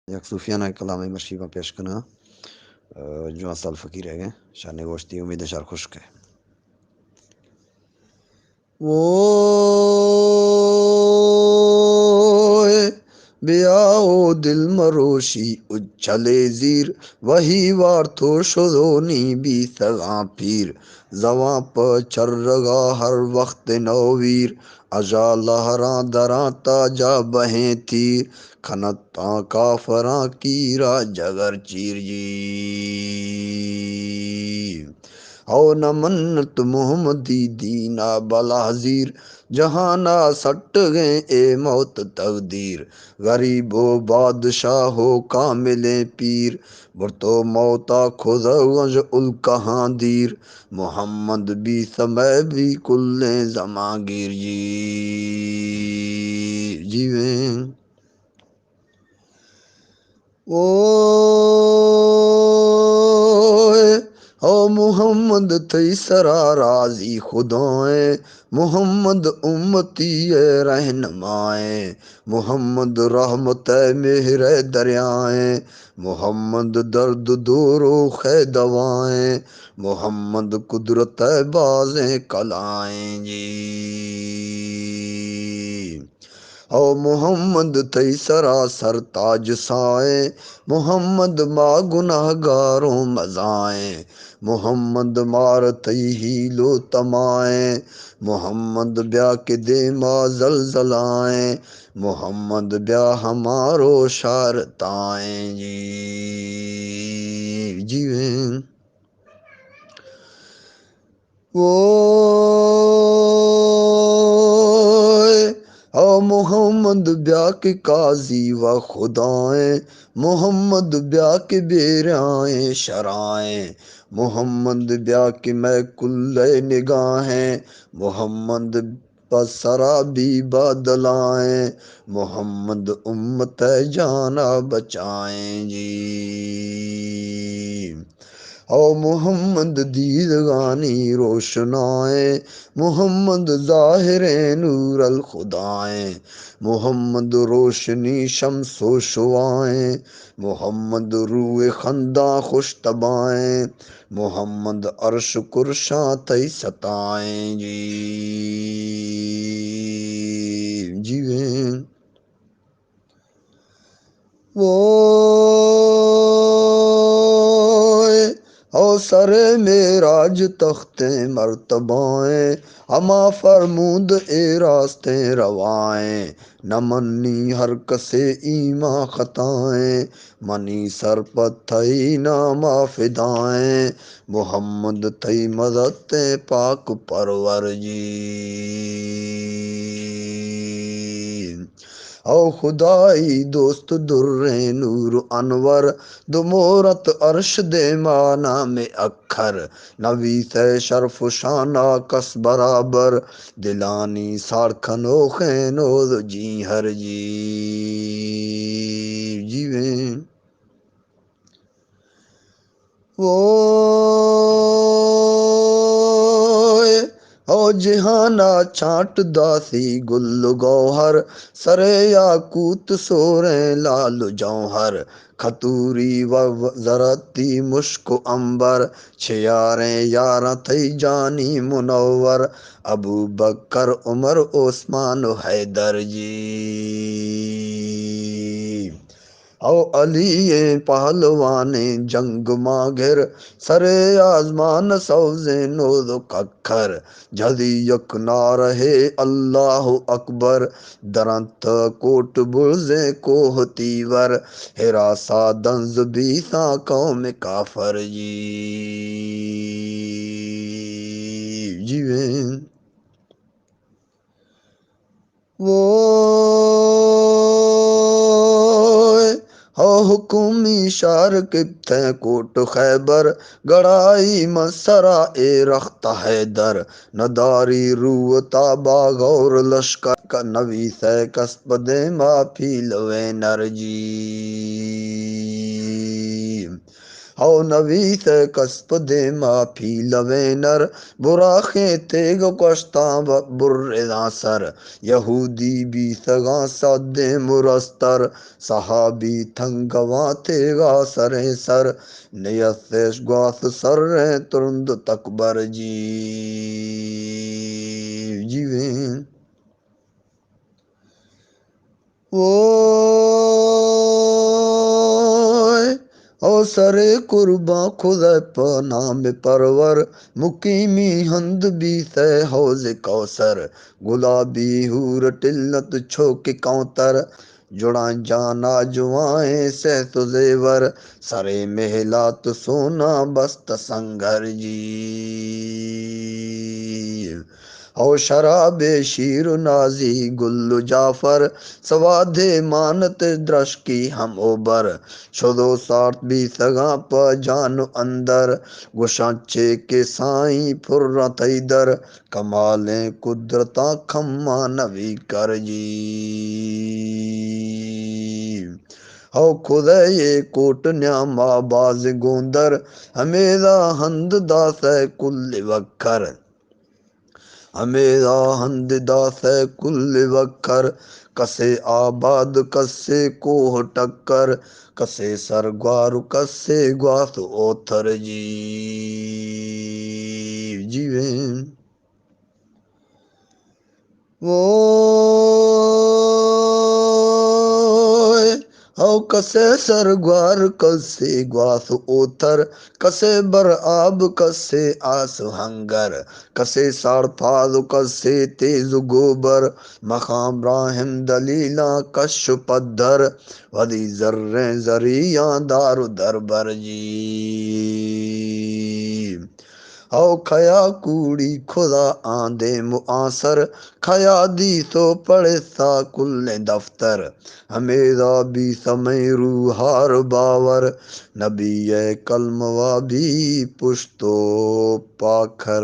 एक सूफियाना कलाम मशरीफ़ा पेश करना जो साल फ़कीर है शान गोश्ती उम्मीद शार खुश्क है वो ब्याओ दिल मरोशी उछले ज़ीर वही वार तो शोनी भी सगा पीर जवा पर चर्रगा हर वक्त नौवीर अजा लहरा दरा ताजा बहें तीर खनता काफरा कीरा जगर चीर जी हो न मन्नत मोहम्मदी दीना बलाजीर जहाना सट गए ए मौत तकदीर गरीबो बादशाह हो कामिले पीर बुरतो मौता खुदगंज उल कहाँ दीर मोहम्मद भी समय भी कुल्ले जमागिर जी जीवे ओ ओ मोहम्मद थई सरा राजी खुदाए मोहम्मद उम्मती रहनुमाए मोहम्मद रहमत मेहर दरियाए मोहम्मद दर्द दूरो खे दवाएं मोहम्मद कुदरत बाज़ें कलाएं जी ओ मोहम्मद तई सरासर ताज साए मोहम्मद माँ गुनाहगारों मजाए मोहम्मद मार तई हीलो तमाए मोहम्मद ब्या के दे माँ जलजलाए मोहम्मद ब्या हमारो शारताए जी जीवें वो ओ मोहम्मद ब्या के काजी व खुदाएं मोहम्मद ब्या के बेराएं शराएं मोहम्मद ब्या के मैं कुल्ले निगाहें मोहम्मद पसरा भी बदलाएं मोहम्मद उम्मत जाना बचाएं जी ओ मोहम्मद दीदगानी रोशनाए मोहम्मद ज़ाहिर नूर अल खुदाए मोहम्मद रोशनी शम्सो शुआए मोहम्मद रूए खंदा खुश तबाए मोहम्मद अर्श कुर्शा तई सताए जी जीवें वो ओ सरे मेराज तख्ते मर्तबाएं हमा फरमूद ए रास्ते रवाएं न मन्नी हर कसे ईमा खताएं मनी सर पथई नामा फिदाएं मोहम्मद थई मदद पाक परवर जी ओ खुदाई दोस्त दुर्रे नूर अनवर दुमोरत अर्श दे माना में अखर नवी से शर्फ शाना कस बराबर दिलानी सारखनो खैनो जी हर जी जीवें वो ओ जिहाना छाट दासी गुल गौहर सरे याकूत सोरे लाल जौहर खतूरी व जरती मुश्क अंबर छियारे यारा थई जानी मुनव्वर अबू बकर उमर ओस्मान हैदर जी औ अली पहलवाने जंग माघिर सरे आजमान सौजे नोद कखर जदी यक ना रहे अल्लाह अकबर दरंत कोट बुर्जे कोह तीवर हिरासा दंज बीसा कौम काफर जी जीवें वो हो हुकुमी शार किब्ते कोट खैबर गड़ाई मसरा ए रख्त हैदर नदारी रूता बागौर लश्कर का नवी से कस्ब दे माफी लवे नरजी हौ नवी से कस्प दे माफी लवे नर बुराखे तेग कश्ता बुर्रेदा सर यहूदी भी सगा सादे मुरस्तर सहाबी थंगवा तेगा सरे सर नयसेश ग्वास सर तुरंद तकबर जी जीवें ओए ओ सरे कुर्बा खुदा नाम परवर मुकीमी हंद भी से हौज कौसर गुलाबी हूर टिल्लत छोक कौतर जुड़ा जाना जुआएं से तुजेवर सरे महलात सोना बस्त संगर जी हो शराबे शीर नाजी गुल्लु जाफर सवादे मानत द्रश की हम ओबर शुदो सार्थ भी सगा प जान अंदर गुशाचे के साई फुर्रा तैदर कमाले कुदरता खम्मा नवी कर जी हो खुदा ये कोट न्यामा बाज गोंदर हमेरा हंद दास कुल वक्कर हमेरा हंद दास कुल वक्कर कसे आबाद कसे कोह टक्कर कसे सरग्वारु कसे ग्वास ओथर जी जीवें ओए हौ कसे सरग्वार कसे ग्वास ओथर कसे बर आब कसे आस हंगर कसे सारफाज कसे तेज गोबर मकाम राहिम दलीला कश पद्धर वदी जर्रे जरिया दारु दरबर जी हौ खया कूड़ी खुदा आंदे मुआसर खया दी तो पड़े सा कुल्ले दफ्तर हमेरा भी समय रूहार बावर नबी कलमवा भी पुश्तो पाखर।